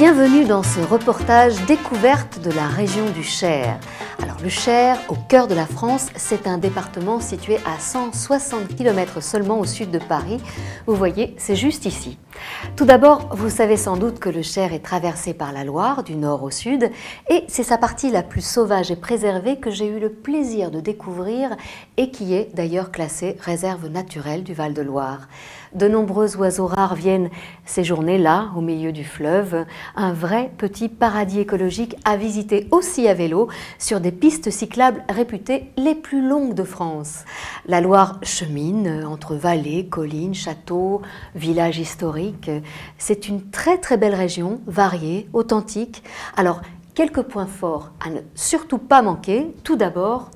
Bienvenue dans ce reportage découverte de la région du Cher. Alors le Cher, au cœur de la France, c'est un département situé à 160 km seulement au sud de Paris. Vous voyez, c'est juste ici. Tout d'abord, vous savez sans doute que le Cher est traversé par la Loire, du nord au sud, et c'est sa partie la plus sauvage et préservée que j'ai eu le plaisir de découvrir et qui est d'ailleurs classée réserve naturelle du Val-de-Loire. De nombreux oiseaux rares viennent séjourner là, au milieu du fleuve, un vrai petit paradis écologique à visiter aussi à vélo sur des pistes cyclables réputées les plus longues de France. La Loire chemine entre vallées, collines, châteaux, villages historiques. C'est une très belle région, variée, authentique. Alors, quelques points forts à ne surtout pas manquer. Tout d'abord,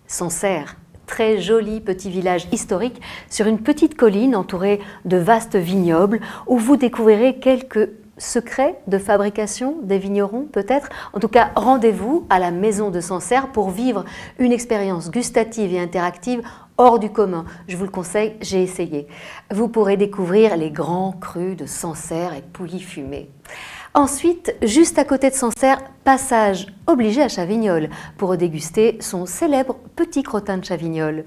Sancerre. Très joli petit village historique sur une petite colline entourée de vastes vignobles où vous découvrirez quelques secrets de fabrication des vignerons peut-être. En tout cas, rendez-vous à la maison de Sancerre pour vivre une expérience gustative et interactive hors du commun. Je vous le conseille, j'ai essayé. Vous pourrez découvrir les grands crus de Sancerre et Pouilly fumé. Ensuite, juste à côté de Sancerre, passage obligé à Chavignols pour déguster son célèbre petit crottin de Chavignols.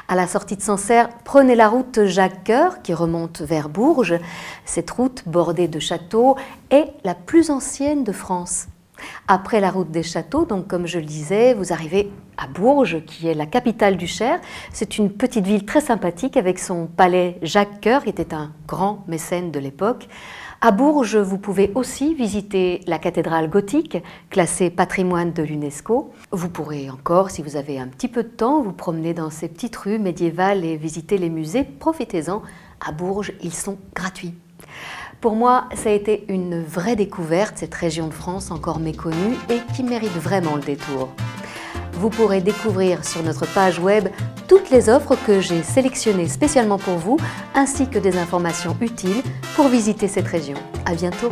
À la sortie de Sancerre, prenez la route Jacques-Cœur qui remonte vers Bourges. Cette route bordée de châteaux est la plus ancienne de France. Après la route des châteaux, donc comme je le disais, vous arrivez à Bourges, qui est la capitale du Cher. C'est une petite ville très sympathique avec son palais Jacques-Cœur, qui était un grand mécène de l'époque. À Bourges, vous pouvez aussi visiter la cathédrale gothique, classée patrimoine de l'UNESCO. Vous pourrez encore, si vous avez un petit peu de temps, vous promener dans ces petites rues médiévales et visiter les musées. Profitez-en, à Bourges, ils sont gratuits. Pour moi, ça a été une vraie découverte, cette région de France encore méconnue et qui mérite vraiment le détour. Vous pourrez découvrir sur notre page web toutes les offres que j'ai sélectionnées spécialement pour vous, ainsi que des informations utiles pour visiter cette région. À bientôt!